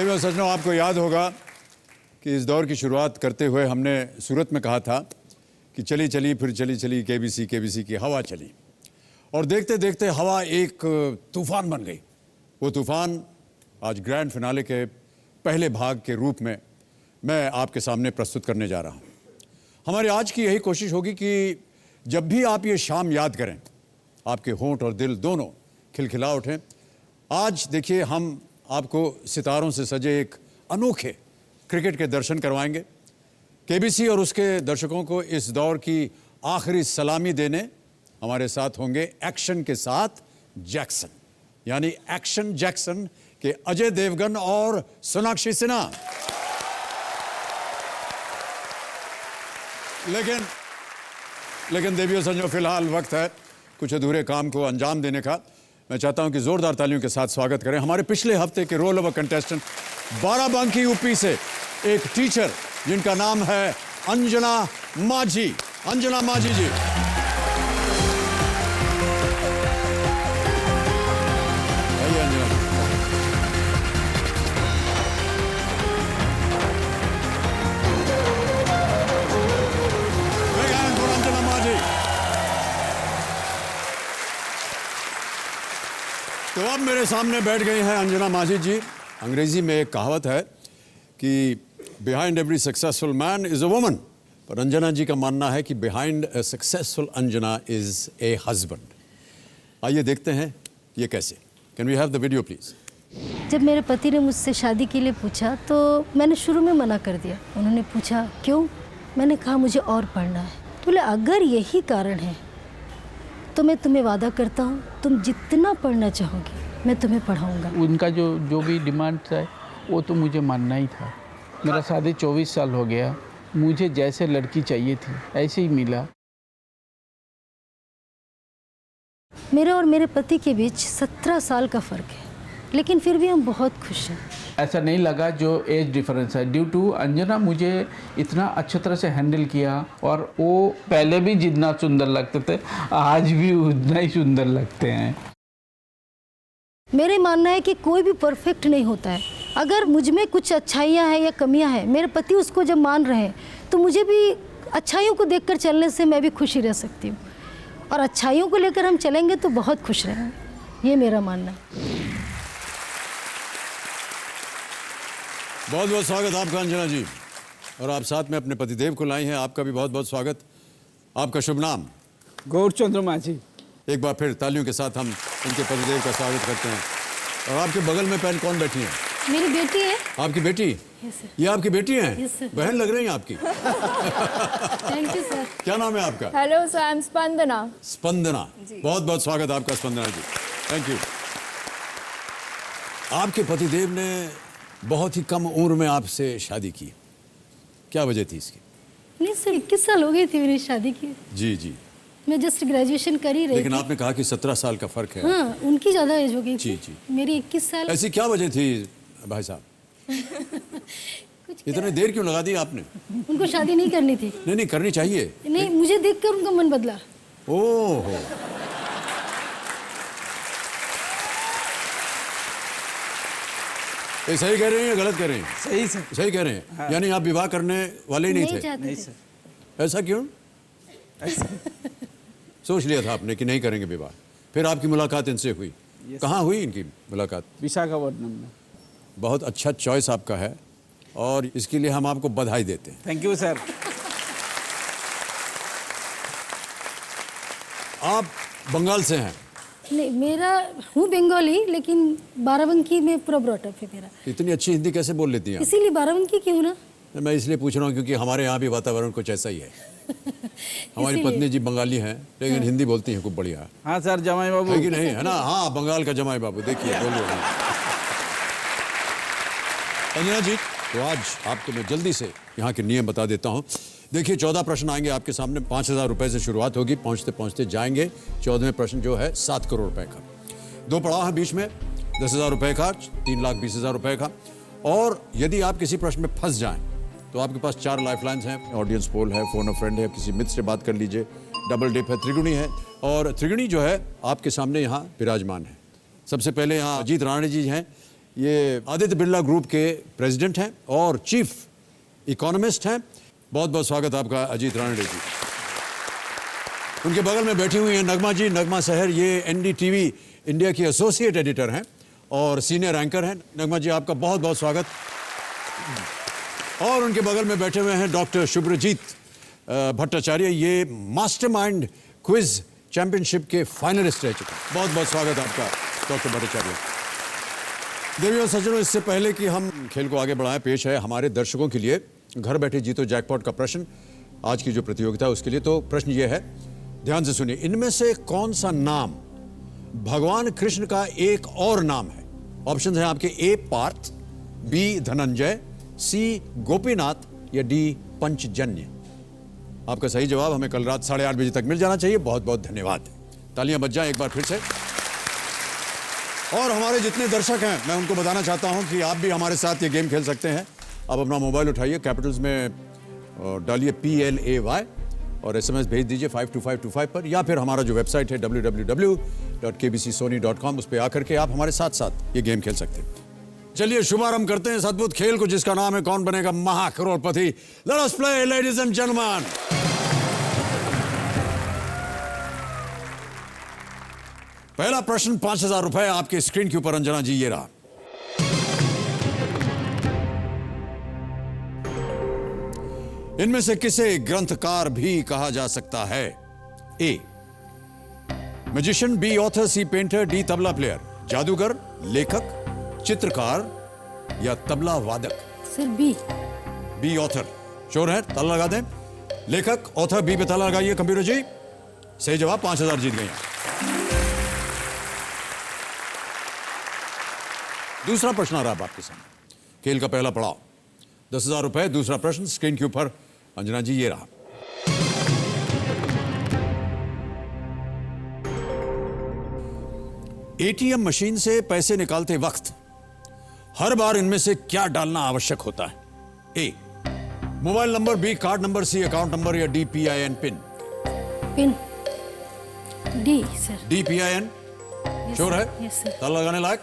देवियों सज्जनों, आपको याद होगा कि इस दौर की शुरुआत करते हुए हमने सूरत में कहा था कि चली चली फिर चली चली केबीसी की हवा चली, और देखते देखते हवा एक तूफान बन गई। वो तूफान आज ग्रैंड फिनाले के पहले भाग के रूप में मैं आपके सामने प्रस्तुत करने जा रहा हूँ। हमारी आज की यही कोशिश होगी कि जब भी आप ये शाम याद करें, आपके होंठ और दिल दोनों खिलखिला उठें। आज देखिए, हम आपको सितारों से सजे एक अनोखे क्रिकेट के दर्शन करवाएंगे। केबीसी और उसके दर्शकों को इस दौर की आखिरी सलामी देने हमारे साथ होंगे एक्शन के साथ जैक्सन, यानी एक्शन जैक्सन के अजय देवगन और सोनाक्षी सिन्हा। लेकिन देवियों सज्जनों, फिलहाल वक्त है कुछ अधूरे काम को अंजाम देने का। मैं चाहता हूं कि जोरदार तालियों के साथ स्वागत करें हमारे पिछले हफ्ते के roll over contestant, Barabanki UP से एक टीचर जिनका नाम है अंजना माझी। अंजना माझी जी। आइए अंजना जी। Big hand for अंजना माझी। तो अब मेरे सामने बैठ गई हैं अंजना माझी जी। अंग्रेजी में एक कहावत है कि behind every successful man is a woman, पर अंजना जी का मानना है कि behind a successful Anjana is a husband. आइए देखते हैं ये कैसे। Can we have the video please. जब मेरे पति ने मुझसे शादी के लिए पूछा तो मैंने शुरू में मना कर दिया। उन्होंने पूछा क्यों, मैंने कहा मुझे और पढ़ना है। तो बोले अगर यही कारण है तो मैं तुम्हें वादा करता हूँ, तुम जितना पढ़ना चाहोगी मैं तुम्हें पढ़ाऊँगा। उनका जो भी डिमांड था वो तो मुझे मानना ही था। मेरा शादी 24 साल हो गया, मुझे जैसे लड़की चाहिए थी ऐसे ही मिला। मेरे और मेरे पति के बीच 17 साल का फ़र्क है, लेकिन फिर भी हम बहुत खुश हैं। ऐसा नहीं लगा जो एज डिफरेंस है। ड्यू टू अंजना मुझे इतना अच्छी तरह से हैंडल किया, और वो पहले भी जितना सुंदर लगते थे आज भी उतना ही सुंदर लगते हैं। मेरे मानना है कि कोई भी परफेक्ट नहीं होता है। अगर मुझ में कुछ अच्छाइयाँ हैं या कमियाँ हैं, मेरे पति उसको जब मान रहे हैं तो मुझे भी अच्छाइयों को देखकर चलने से मैं भी खुशी रह सकती हूँ, और अच्छाइयों को लेकर हम चलेंगे तो बहुत खुश रहेंगे। ये मेरा मानना है। बहुत बहुत स्वागत आपका अंजना जी, और आप साथ में अपने पतिदेव को लाई हैं। आपका भी बहुत बहुत स्वागत। आपका शुभ नाम? गौरचंद्र माझी। एक बार फिर तालियों के साथ हम उनके पतिदेव का स्वागत करते हैं। और आपके बगल में पहले कौन बैठी है? मेरी बेटी है। आपकी बेटी? Yes sir. ये आपकी बेटी है? Yes sir. बहन लग रही हैं आपकी। Thank you sir. क्या नाम है आपका? Hello sir, I am Spandana. Spandana. बहुत बहुत स्वागत आपका स्पंदना जी। Thank you. आपके पतिदेव ने बहुत ही कम उम्र में आपसे शादी की, क्या वजह थी इसकी? नहीं सर, 21 साल हो गई थी मेरी शादी की। जी जी। मैं जस्ट ग्रेजुएशन कर ही रही लेकिन थी। आपने कहा कि 17 साल का फर्क है। हाँ, उनकी ज़्यादा एज हो गई थी। जी जी। मेरी 21 साल। ऐसी क्या वजह थी भाई साहब? इतने देर क्यों लगा दी आपने? उनको शादी नहीं करनी थी। नहीं करनी चाहिए। नहीं, मुझे देखकर उनका मन बदला। ओह, ये सही कह रहे हैं या गलत कह रहे हैं? सही सर। सही कह रहे हैं। हाँ। यानी आप विवाह करने वाले ही नहीं थे? चाहते नहीं थे। सर। ऐसा क्यों? सोच लिया था आपने कि नहीं करेंगे विवाह। फिर आपकी मुलाकात इनसे हुई। कहाँ हुई इनकी मुलाकात? विशाखापट्टनम में। बहुत अच्छा चॉइस आपका है, और इसके लिए हम आपको बधाई देते हैं। Thank you sir. आप बंगाल से हैं? नहीं, मेरा हूँ बंगाली, लेकिन बाराबंकी में पूरा ब्रॉटअप है मेरा। इतनी अच्छी हिंदी कैसे बोल लेती हैं? इसीलिए बाराबंकी की हूँ ना। मैं इसलिए पूछ रहा हूँ क्योंकि हमारे यहाँ भी वातावरण कुछ ऐसा ही है। हमारी पत्नी जी बंगाली हैं, लेकिन हिंदी बोलती हैं खूब बढ़िया। हाँ सर, जमाई बाबू है कि नहीं? है ना? हाँ, बंगाल का जमाई बाबू। देखिए, बोलिए। अंजना जी, तो आज आपको मैं जल्दी से यहाँ के नियम बता देता हूँ। देखिए, 14 प्रश्न आएंगे आपके सामने। 5,000 रुपए से शुरुआत होगी, पहुँचते पहुँचते जाएंगे 14वें प्रश्न जो है 7 करोड़ रुपए का। 2 पड़ाव है बीच में, 10,000 रुपए का, 3,20,000 रुपए का। और यदि आप किसी प्रश्न में फंस जाएं तो आपके पास 4 लाइफलाइंस हैं। ऑडियंस पोल है, फोन अ फ्रेंड है, किसी मित्र से बात कर लीजिए, डबल डिप है, त्रिगुणी है। और त्रिगुणी जो है आपके सामने यहाँ विराजमान है। सबसे पहले यहाँ अजीत राणे जी हैं, ये आदित्य बिरला ग्रुप के प्रेसिडेंट हैं और चीफ इकोनॉमिस्ट हैं। बहुत बहुत स्वागत आपका अजीत रानडे जी। उनके बगल में बैठी हुई हैं नगमा जी, नगमा सहर। ये एनडीटीवी इंडिया की एसोसिएट एडिटर हैं और सीनियर एंकर हैं। नगमा जी आपका बहुत बहुत स्वागत। और उनके बगल में बैठे हुए हैं डॉक्टर शुभ्रजीत भट्टाचार्य। ये मास्टरमाइंड क्विज चैंपियनशिप के फाइनलिस्ट रह चुके हैं। बहुत बहुत स्वागत आपका डॉक्टर भट्टाचार्य। देवियों सज्जनों, इससे पहले कि हम खेल को आगे बढ़ाएं, पेश है हमारे दर्शकों के लिए घर बैठे जीतो जैकपॉट का प्रश्न। आज की जो प्रतियोगिता है उसके लिए तो प्रश्न ये है, ध्यान से सुनिए। इनमें से कौन सा नाम भगवान कृष्ण का एक और नाम है? ऑप्शन है आपके, ए पार्थ, बी धनंजय, सी गोपीनाथ या डी पंचजन्य। आपका सही जवाब हमें कल रात 8:30 बजे तक मिल जाना चाहिए। बहुत बहुत धन्यवाद। तालियां बज जाएं एक बार फिर से। और हमारे जितने दर्शक हैं मैं उनको बताना चाहता हूं कि आप भी हमारे साथ ये गेम खेल सकते हैं। आप अपना मोबाइल उठाइए, कैपिटल्स में डालिए PLAY और SMS भेज दीजिए 52525 पर, या फिर हमारा जो वेबसाइट है www.kbcsony.com, उस पर आकर के आप हमारे साथ साथ ये गेम खेल सकते हैं। चलिए शुभारंभ करते हैं इस अद्भुत खेल को जिसका नाम है कौन बनेगा महाकरोड़पति। Let us play ladies and gentleman. पहला प्रश्न 5000 रुपए आपके स्क्रीन के ऊपर। अंजना जी ये रहा। इनमें से किसे ग्रंथकार भी कहा जा सकता है? A magician, B author, C painter, D tabla player. जादूगर, लेखक, चित्रकार या तबला वादक? Sir B. B author. Sure है? ताला लगा दें। लेखक, ऑथर, बी पे ताला लगाइए कंप्यूटर जी। सही जवाब, 5000 जीत गए। दूसरा प्रश्न आ रहा है आपके सामने, खेल का पहला पड़ाव, 10,000 रुपए। दूसरा प्रश्न स्क्रीन के ऊपर। अंजना जी ये रहा। एटीएम मशीन से पैसे निकालते वक्त हर बार इनमें से क्या डालना आवश्यक होता है? A mobile number, B card number, C account number या D PIN PIN? PIN. D sir. D PIN। Sure है? Yes sir. ताला लगाने लायक?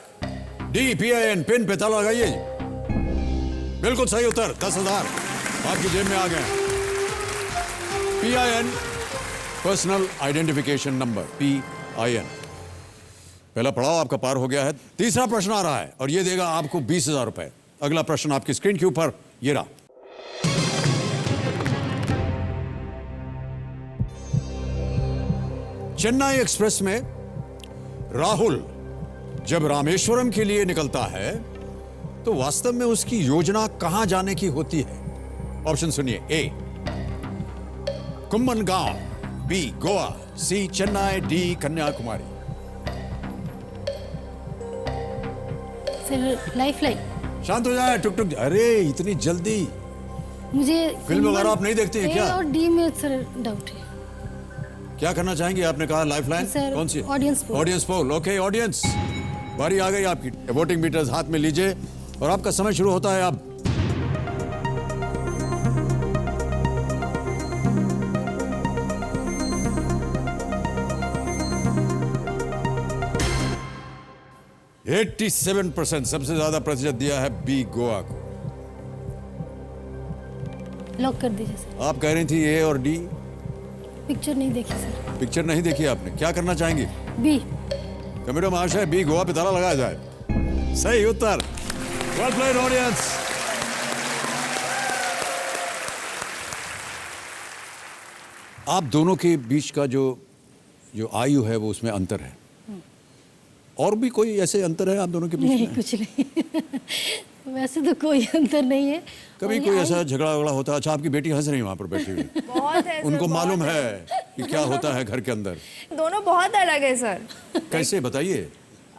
डी PIN पिन पे ताला लगाइए। बिल्कुल सही उत्तर। 10,000 आपकी जेब में आ गए। PIN personal identification number, PIN। पहला पड़ाव आपका पार हो गया है। तीसरा प्रश्न आ रहा है और यह देगा आपको 20,000 रुपए। अगला प्रश्न आपकी स्क्रीन के ऊपर ये रहा। चेन्नई एक्सप्रेस में राहुल जब रामेश्वरम के लिए निकलता है तो वास्तव में उसकी योजना कहां जाने की होती है? ऑप्शन सुनिए। A Kumbhangaon, B Goa, C Chennai, D Kanyakumari. Sir lifeline. शांत हो जाए। टुक टुक। अरे इतनी जल्दी? मुझे फिल्म वगैरह आप नहीं देखते हैं क्या? ए और डी में सर डाउट है। क्या करना चाहेंगे? आपने कहा लाइफ लाइन। सर, कौन सी? Audience poll. Audience poll. Okay audience, बारी आ गई आपकी। वोटिंग मीटर्स हाथ में लीजिए और आपका समय शुरू होता है अब। – 87% सबसे ज्यादा प्रतिशत दिया है बी गोवा को। लॉक कर दीजिए सर। आप कह रही थी ए और डी। पिक्चर नहीं देखी सर। पिक्चर नहीं देखी आपने, क्या करना चाहेंगी? बी। कमेटी महाशय, बी गोवा पे ताला लगाया जाए। सही उत्तर। Well played audience. आप दोनों के बीच का जो आयु है वो उसमें अंतर है। और भी कोई ऐसे अंतर है आप दोनों के बीच नहीं में? कुछ नहीं। वैसे तो कोई अंतर नहीं है। कभी कोई ऐसा झगड़ा वगड़ा होता है? अच्छा आपकी बेटी हंस रही है वहां पर बैठी हुई। बहुत है सर, उनको बहुत मालूम है कि क्या होता है घर के अंदर। दोनों बहुत अलग है सर। कैसे बताइए?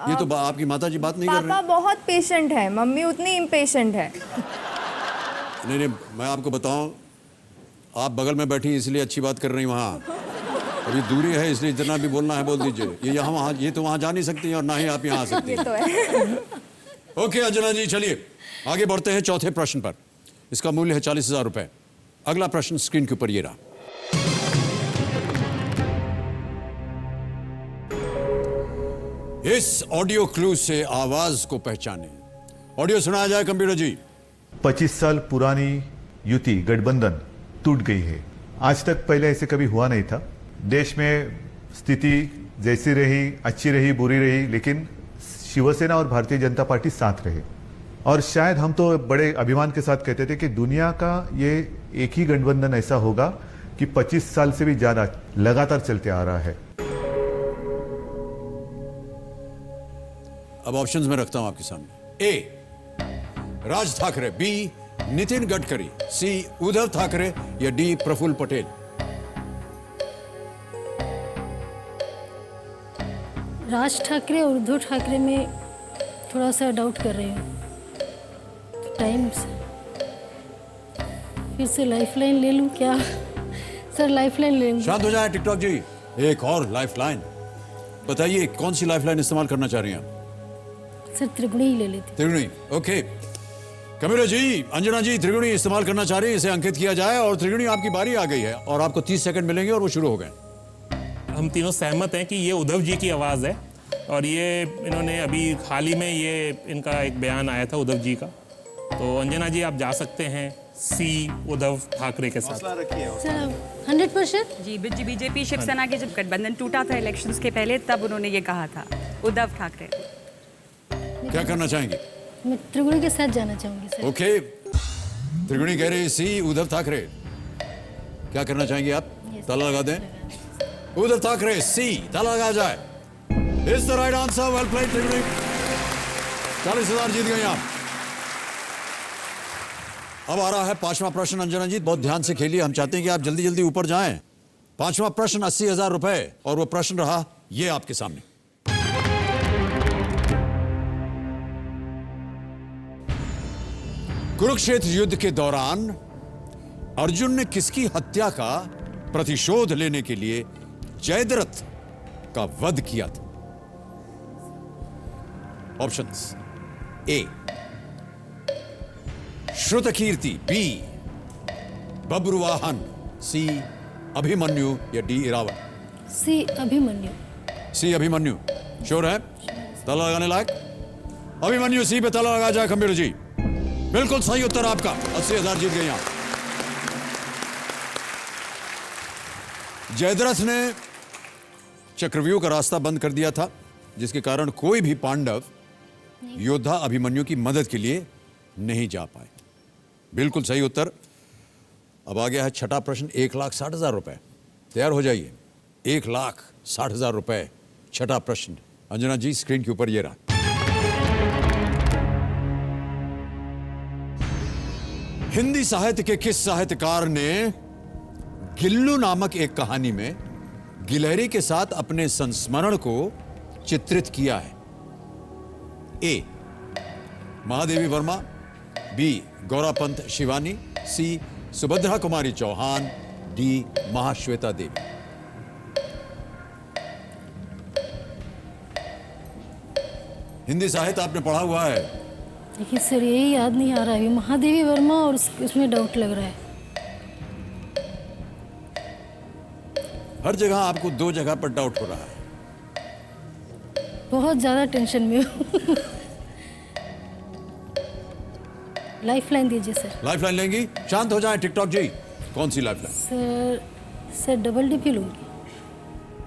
ये तो आपकी माता जी बात नहीं कर पापा रहे। बहुत पेशेंट है, मम्मी उतनी इम्पेशेंट है। नहीं, मैं आपको बताऊं, आप बगल में बैठी इसलिए अच्छी बात कर रही वहाँ। अभी दूरी है इसलिए जितना भी बोलना है बोल दीजिए। ये यहाँ वहाँ, ये तो वहाँ जा नहीं सकती और ना ही आप यहाँ आ सकती ये हैं। तो है। ओके अंजना जी, चलिए आगे बढ़ते हैं चौथे प्रश्न पर। इसका मूल्य है 40,000 रुपए। अगला प्रश्न स्क्रीन के ऊपर ये रहा। इस ऑडियो क्लू से आवाज को पहचाने। ऑडियो सुनाया जाए कंप्यूटर जी। 25 साल पुरानी युति गठबंधन टूट गई है। आज तक पहले ऐसे कभी हुआ नहीं था। देश में स्थिति जैसी रही, अच्छी रही, बुरी रही, लेकिन शिवसेना और भारतीय जनता पार्टी साथ रहे। और शायद हम तो बड़े अभिमान के साथ कहते थे कि दुनिया का ये एक ही गठबंधन ऐसा होगा कि 25 साल से भी ज्यादा लगातार चलते आ रहा है। अब ऑप्शंस में रखता हूं आपके सामने। ए राज ठाकरे, बी नितिन गडकरी, सी उद्धव ठाकरे या डी प्रफुल्ल पटेल। राज ठाकरे और उद्धव ठाकरे में थोड़ा सा डाउट कर रही हूँ। टाइम से फिर से लाइफलाइन ले लूँ क्या? सर लाइफलाइन ले लूँ। शांत हो जाए टिकटॉक जी। एक और लाइफलाइन बताइए, कौन सी लाइफलाइन इस्तेमाल करना चाह रही हैं आप? सर त्रिगुणी ही ले लेती। त्रिगुणी, ओके। कबीर जी, अंजना जी त्रिगुणी इस्तेमाल करना चाह रही है, इसे अंकित किया जाए। और त्रिगुणी आपकी बारी आ गई है और आपको 30 सेकंड मिलेंगे और वो शुरू हो गए। हम तीनों सहमत हैं कि ये उद्धव जी की आवाज़ है और ये इन्होंने अभी हाल ही में ये इनका एक बयान आया था उद्धव जी का। तो अंजना जी आप जा सकते हैं सी उद्धव ठाकरे के साथ। सर 100%? जी बीजेपी शिवसेना के जब गठबंधन टूटा था इलेक्शंस के पहले, तब उन्होंने ये कहा था उद्धव ठाकरे। क्या करना चाहेंगे? मैं त्रिगुणी के साथ जाना चाहूँगी सर। ओके, त्रिगुणी कह रही सी उद्धव ठाकरे। क्या करना चाहेंगे आप? ताला लगा दें। उद्धव ठाकरे सी, ताला लगा जाए। Is the right answer. Well played Triguni. 40,000 जीत गए आप। अब आ रहा है पांचवा प्रश्न। अंजना जी बहुत ध्यान से खेलिए, हम चाहते हैं कि आप जल्दी जल्दी ऊपर जाएं। पांचवा प्रश्न 80,000 रुपए, और वो प्रश्न रहा ये आपके सामने। कुरुक्षेत्र युद्ध के दौरान अर्जुन ने किसकी हत्या का प्रतिशोध लेने के लिए जयद्रथ का वध किया था? ऑप्शंस: ए श्रुतकीर्ति, बी बब्रुवाहन, सी अभिमन्यु या डी इरावत। सी अभिमन्यु। सी अभिमन्यु श्योर है? ताला लगाने लायक? अभिमन्यु सी पे ताला लगा जाए खंबीर जी। बिल्कुल सही उत्तर आपका। 80,000 जीत गए आप। जयद्रथ ने चक्रव्यूह का रास्ता बंद कर दिया था, जिसके कारण कोई भी पांडव योद्धा अभिमन्यु की मदद के लिए नहीं जा पाए। बिल्कुल सही उत्तर। अब आ गया है छठा प्रश्न, 1,60,000 रुपए। तैयार हो जाइए। 1,60,000 रुपए, छठा प्रश्न। अंजना जी स्क्रीन के ऊपर ये रहा। हिंदी साहित्य के किस साहित्यकार ने गिल्लू नामक एक कहानी में गिलहरी के साथ अपने संस्मरण को चित्रित किया है? ए महादेवी वर्मा, बी गौरापंत शिवानी, सी सुभद्रा कुमारी चौहान, डी महाश्वेता देवी। हिंदी साहित्य आपने पढ़ा हुआ है? देखिए सर यही याद नहीं आ रहा है। महादेवी वर्मा और उसमें डाउट लग रहा है। हर जगह आपको दो जगह पर डाउट हो रहा है। बहुत ज्यादा टेंशन में हूँ। लाइफलाइन दीजिए सर। लाइफलाइन लेंगी? शांत हो जाए टिकटॉक जी। कौन सी लाइफलाइन? सर डबल डिप ही लूंगी।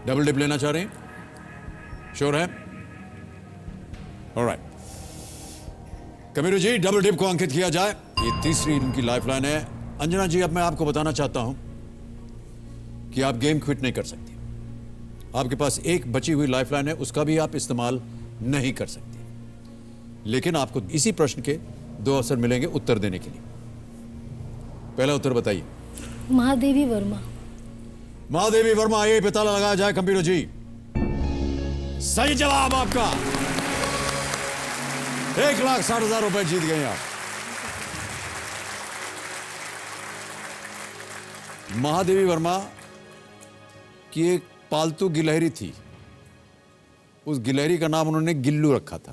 डबल डिप लेना चाह रहे हैं? श्योर है? Alright, Kabir ji double dip को अंकित किया जाए। ये तीसरी इनकी लाइफलाइन है। अंजना जी अब मैं आपको बताना चाहता हूं कि आप गेम क्विट नहीं कर सकती। आपके पास एक बची हुई लाइफलाइन है, उसका भी आप इस्तेमाल नहीं कर सकती। लेकिन आपको इसी प्रश्न के 2 अवसर मिलेंगे उत्तर देने के लिए। पहला उत्तर बताइए। महादेवी वर्मा। महादेवी वर्मा, ये पे ताला लगाया जाए कंप्यूटर जी। सही जवाब आपका। 1,60,000 रुपए जीत गए आप। महादेवी वर्मा की एक पालतू गिलहरी थी, उस गिलहरी का नाम उन्होंने गिल्लू रखा था।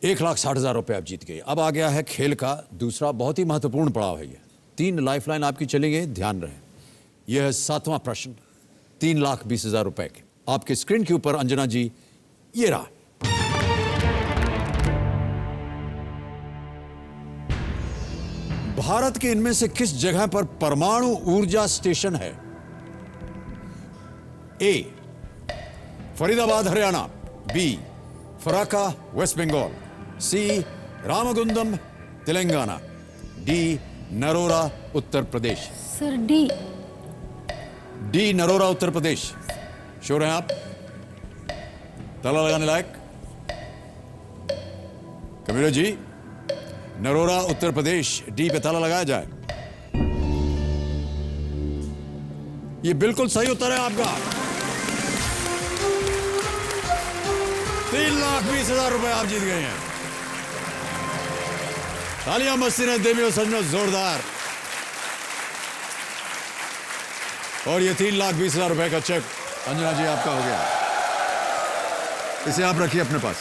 1,60,000 रुपए आप जीत गए। अब आ गया है खेल का दूसरा बहुत ही महत्वपूर्ण पड़ाव है। ये 3 लाइफलाइन आपकी चलेंगे, ध्यान रहे। यह है 7वां प्रश्न, 3,20,000 रुपए के। आपके स्क्रीन के ऊपर अंजना जी ये रहा। भारत के इनमें से किस जगह पर परमाणु ऊर्जा स्टेशन है? A Faridabad Haryana, B Farakka West Bengal, C Ramagundam Telangana, D Narora Uttar Pradesh. Sir D. D Narora Uttar Pradesh. Sure हैं आप? ताला लगाने लायक? कबीर जी, नरोरा उत्तर प्रदेश, डी पे ताला लगाया जाए। ये बिल्कुल सही उत्तर है आपका। 3,20,000 रुपए आप जीत गए हैं। तालियां मस्ती ने देवी और सजनों जोरदार। और ये 3,20,000 रुपए का चेक अंजना जी आपका हो गया। इसे आप रखिए अपने पास।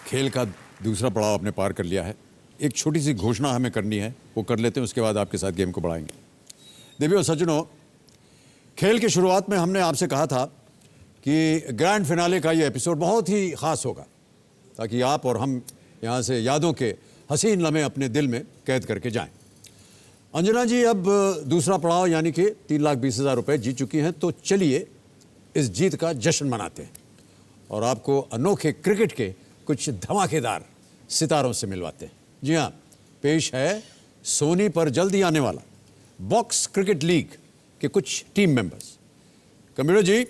खेल का दूसरा पड़ाव आपने पार कर लिया है। एक छोटी सी घोषणा हमें करनी है, वो कर लेते हैं, उसके बाद आपके साथ गेम को बढ़ाएंगे। देवी और सज्जनों, खेल की शुरुआत में हमने आपसे कहा था कि ग्रैंड फिनाले का ये एपिसोड बहुत ही ख़ास होगा, ताकि आप और हम यहाँ से यादों के हसीन लम्हे अपने दिल में कैद करके जाएं। अंजना जी अब दूसरा पड़ाव यानी कि 3,20,000 रुपये जीत चुकी हैं, तो चलिए इस जीत का जश्न मनाते हैं और आपको अनोखे क्रिकेट के कुछ धमाकेदार सितारों से मिलवाते हैं। जी हाँ, पेश है सोनी पर जल्दी आने वाला बॉक्स क्रिकेट लीग के कुछ टीम मेंबर्स। कबीर जी,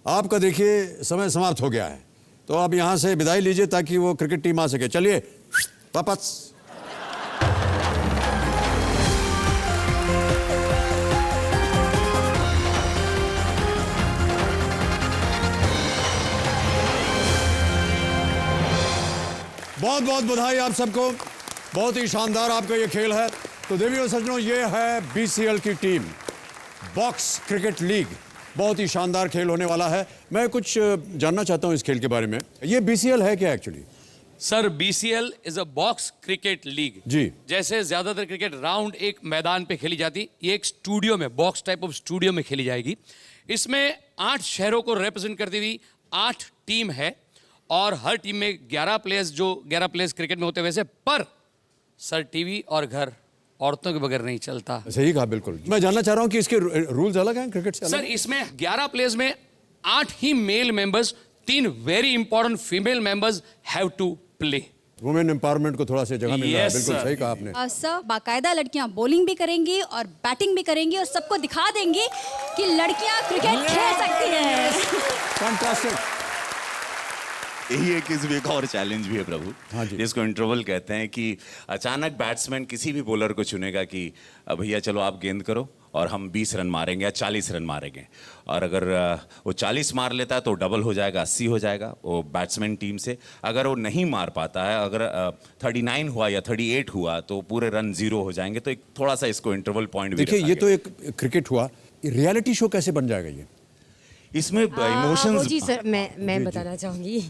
आपका देखिए समय समाप्त हो गया है, तो आप यहाँ से विदाई लीजिए ताकि वो क्रिकेट टीम आ सके। चलिए वापस। बहुत बहुत बधाई आप सबको, बहुत ही शानदार आपका ये खेल है। तो देवी और सज्जनों, ये है बीसीएल की टीम, बॉक्स क्रिकेट लीग। बहुत ही शानदार खेल होने वाला है। मैं कुछ जानना चाहता हूँ इस खेल के बारे में। ये बीसीएल है क्या actually? Sir, BCL is a box cricket league. जी। जैसे ज्यादातर क्रिकेट राउंड एक मैदान पे खेली जाती, ये एक स्टूडियो में, बॉक्स टाइप ऑफ स्टूडियो में खेली जाएगी। इसमें 8 शहरों को रिप्रेजेंट करती हुई 8 टीम है और हर टीम में 11 प्लेयर्स, जो 11 प्लेयर्स क्रिकेट में होते वैसे, पर सर टीवी और घर औरतों के बगैर नहीं चलता। सही कहा, बिल्कुल। मैं जानना चाह रहा हूँ कि इसके रूल्स अलग हैं क्रिकेट से अलग? सर, इसमें 11 प्लेयर्स में 8 ही male members, 3 very important female members have to play. Women empowerment को थोड़ा सा जगह मिल रहा है। Yes, बिल्कुल sir. सही कहा आपने। सर, बाकायदा लड़कियां बॉलिंग भी करेंगी और बैटिंग भी करेंगी और सबको दिखा देंगी कि लड़कियां क्रिकेट खेल सकती हैं। फैंटास्टिक। यही एक इसमें एक और चैलेंज भी है प्रभु, हाँ जी। जिसको इंटरवल कहते हैं कि अचानक बैट्समैन किसी भी बॉलर को चुनेगा कि भैया चलो आप गेंद करो और हम 20 रन मारेंगे या 40 रन मारेंगे, और अगर वो 40 मार लेता है तो डबल हो जाएगा, 80 हो जाएगा वो बैट्समैन टीम से। अगर वो नहीं मार पाता है, अगर 39 हुआ या 38 हुआ तो पूरे रन 0 हो जाएंगे। तो एक थोड़ा सा इसको इंटरवल पॉइंट भी देखिए, ये तो एक क्रिकेट हुआ, रियलिटी शो कैसे बन जाएगा ये? इसमें वो इमोशंस। जी सर, मैं बताना चाहूँगी।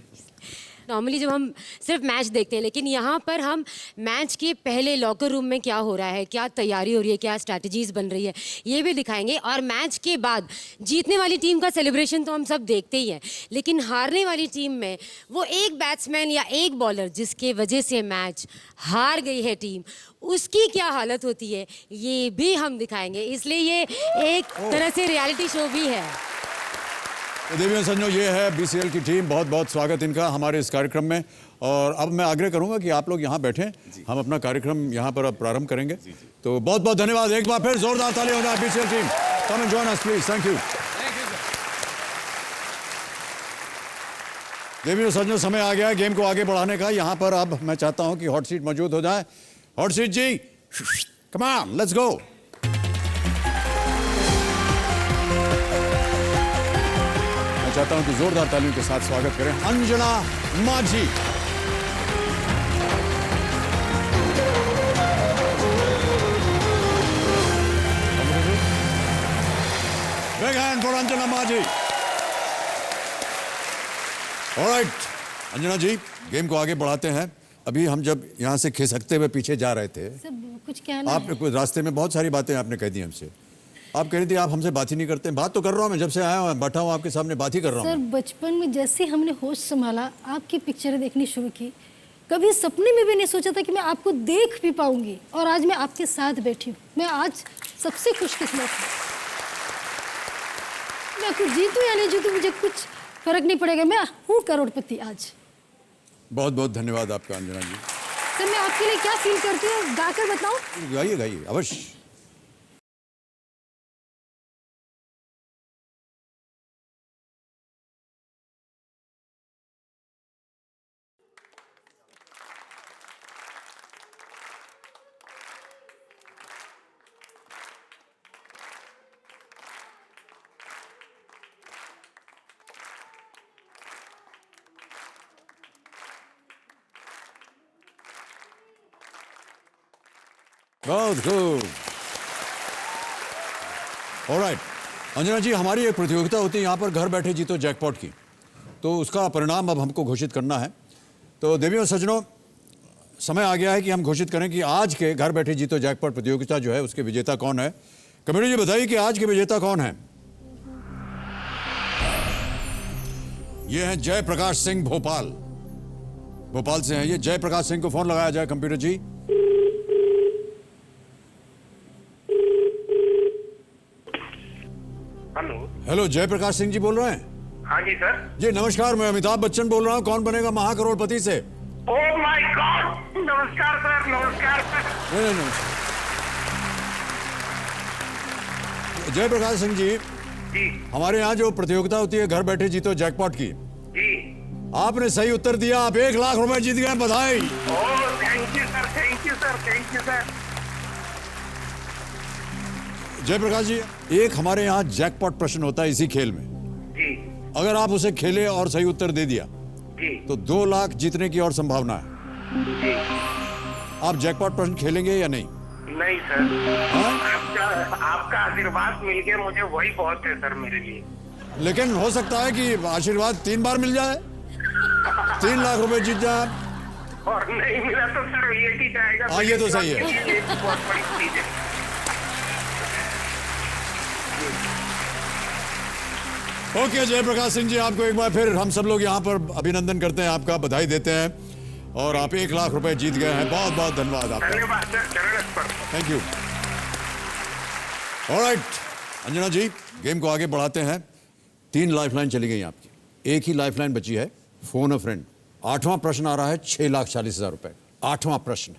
नॉर्मली जब हम सिर्फ मैच देखते हैं, लेकिन यहाँ पर हम मैच के पहले लॉकर रूम में क्या हो रहा है, क्या तैयारी हो रही है, क्या स्ट्रैटेजीज बन रही है, ये भी दिखाएंगे। और मैच के बाद जीतने वाली टीम का सेलिब्रेशन तो हम सब देखते ही हैं, लेकिन हारने वाली टीम में वो एक बैट्समैन या एक बॉलर जिसके वजह से मैच हार गई है टीम, उसकी क्या हालत होती है, ये भी हम दिखाएंगे। इसलिए ये एक तरह से रियलिटी शो भी है। तो देवी और सज्जनों, ये है बीसीएल की टीम। बहुत बहुत स्वागत इनका हमारे इस कार्यक्रम में। और अब मैं आग्रह करूंगा कि आप लोग यहाँ बैठें, हम अपना कार्यक्रम यहाँ पर अब प्रारंभ करेंगे। तो बहुत बहुत धन्यवाद। एक बार फिर जोरदार ताली हो जाए BCL team. Come and join us please. Thank you. देवी और सज्जनों, समय आ गया है गेम को आगे बढ़ाने का। यहाँ पर अब मैं चाहता हूँ कि हॉट सीट मौजूद हो जाए। Hot seat ji, come on, let's go. चाहता हूं कि जोरदार तालियों के साथ स्वागत करें अंजना माझी। बिग हैंड फॉर अंजना माझी। ऑलराइट अंजना जी, गेम को आगे बढ़ाते हैं। अभी हम जब यहाँ से खिसकते हुए पीछे जा रहे थे, सब कुछ कहना आपने कुछ रास्ते में बहुत सारी बातें आपने कह दी हमसे। आप कह रही थी आप हमसे बात ही नहीं करते। बात तो कर रहा हूँ मैं, जब से आया हूँ बैठा हूँ आपके सामने, बात ही कर रहा हूँ। सर, बचपन में जैसे हमने होश संभाला, आपकी पिक्चरें देखनी शुरू की, कभी सपने में भी नहीं सोचा था कि मैं आपको देख भी पाऊंगी, और आज मैं आपके साथ बैठी हूँ। मैं आज सबसे खुशकिस्मत हूँ। मैं कुछ जीतूँ या नहीं जीतूँ मुझे कुछ फर्क नहीं पड़ेगा, मैं हूँ करोड़पति आज। बहुत बहुत धन्यवाद आपका अंजना जी। सर मैं आपके लिए क्या फील करती हूँ गाकर बताऊँ? गाइए गाइए अवश्य। बहुत खूब। ऑलराइट अंजना जी, हमारी एक प्रतियोगिता होती है यहाँ पर, घर बैठे जीतो जैकपॉट की, तो उसका परिणाम अब हमको घोषित करना है। तो देवियों सज्जनों, समय आ गया है कि हम घोषित करें कि आज के घर बैठे जीतो जैकपॉट प्रतियोगिता जो है उसके विजेता कौन है। कमेटी जी बताइए कि आज के विजेता कौन है। ये हैं जयप्रकाश सिंह, भोपाल से हैं ये। जयप्रकाश सिंह को फोन लगाया जाए कंप्यूटर जी। हेलो, जयप्रकाश सिंह जी बोल रहे हैं? हाँ जी सर। जी नमस्कार, मैं अमिताभ बच्चन बोल रहा हूँ, कौन बनेगा महाकरोड़पति से। ओह माय गॉड, नमस्कार सर। नमस्कार सर। नहीं। जयप्रकाश सिंह जी, हमारे यहाँ जो प्रतियोगिता होती है घर बैठे जीतो जैकपॉट की, आपने सही उत्तर दिया, आप 1 लाख रुपए जीत गए, बधाई। Oh thank you sir, thank you sir, thank you sir. Jayaprakash ji, एक हमारे यहाँ जैकपॉट प्रश्न होता है इसी खेल में जी। अगर आप उसे खेले और सही उत्तर दे दिया जी तो 2 लाख जीतने की और संभावना है जी। आप जैकपॉट प्रश्न खेलेंगे या नहीं? नहीं सर, आपका आशीर्वाद मिल गया मुझे, वही बहुत है सर मेरे लिए। लेकिन हो सकता है कि आशीर्वाद 3 बार मिल जाए, 3 लाख रुपए जीत जाए, और नहीं मिला तो सर ये ही जाएगा। हाँ, ये तो सही है। ये बहुत बड़ी चीज है। ओके जयप्रकाश सिंह जी, आपको एक बार फिर हम सब लोग यहाँ पर अभिनंदन करते हैं, आपका बधाई देते हैं, और आप 1 लाख रुपए जीत गए हैं। बहुत बहुत धन्यवाद आपका। धन्यवाद sir. Thank you. Alright Anjana ji, game को आगे बढ़ाते हैं। 3 लाइफलाइन चली गई आपकी, एक ही लाइफलाइन बची है, फोन अ फ्रेंड। 8वां प्रश्न आ रहा है 6,40,000 रुपए। 8वां प्रश्न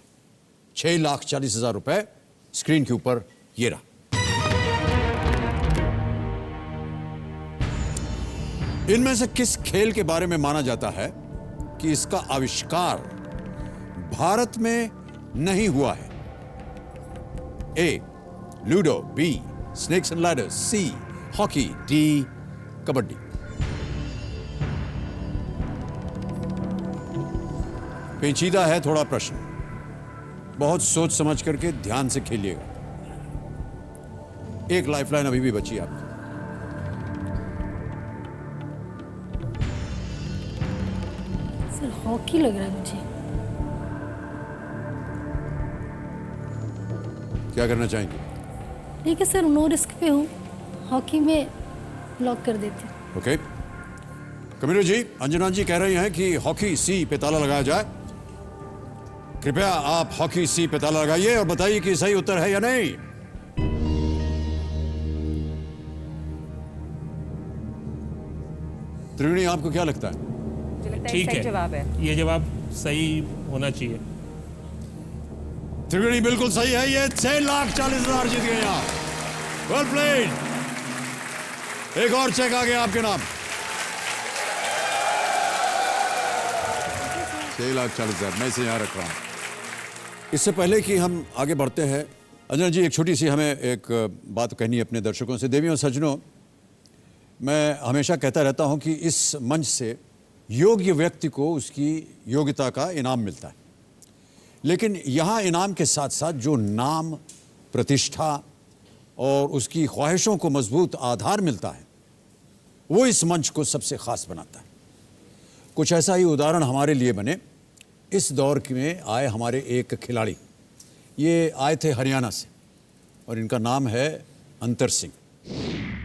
6,40,000 रुपए स्क्रीन के ऊपर ये रहा। इनमें से किस खेल के बारे में माना जाता है कि इसका आविष्कार भारत में नहीं हुआ है? A ludo, B snakes and ladders, C hockey, D kabaddi. पेचीदा है थोड़ा प्रश्न, बहुत सोच समझ करके ध्यान से खेलिएगा। एक लाइफलाइन अभी भी बची आपकी। सर हॉकी लग रहा है मुझे। क्या करना चाहेंगे? ठीक है सर, नो रिस्क पे हूँ, हॉकी में लॉक कर देती हूँ। ओके कमीरो जी, अंजना जी कह रही हैं कि हॉकी सी पे ताला लगाया जाए। कृपया आप हॉकी सी पे ताला लगाइए और बताइए कि सही उत्तर है या नहीं। त्रिवेणी, आपको क्या लगता है? ठीक है, जवाब है ये जवाब सही होना चाहिए। त्रिवेणी बिल्कुल सही है, ये 6,40,000 जीत गए आप। Well played. एक और चेक आ गया आपके नाम। 6,40,000 मैं इसे यहाँ रख रहा हूँ। इससे पहले कि हम आगे बढ़ते हैं, अंजना जी एक छोटी सी हमें एक बात कहनी है अपने दर्शकों से। देवियों सज्जनों, मैं हमेशा कहता रहता हूँ कि इस मंच से योग्य व्यक्ति को उसकी योग्यता का इनाम मिलता है, लेकिन यहाँ इनाम के साथ साथ जो नाम, प्रतिष्ठा और उसकी ख्वाहिशों को मजबूत आधार मिलता है, वो इस मंच को सबसे ख़ास बनाता है। कुछ ऐसा ही उदाहरण हमारे लिए बने। इस दौर में आए हमारे एक खिलाड़ी, ये आए थे हरियाणा से और इनका नाम है अंतर सिंह।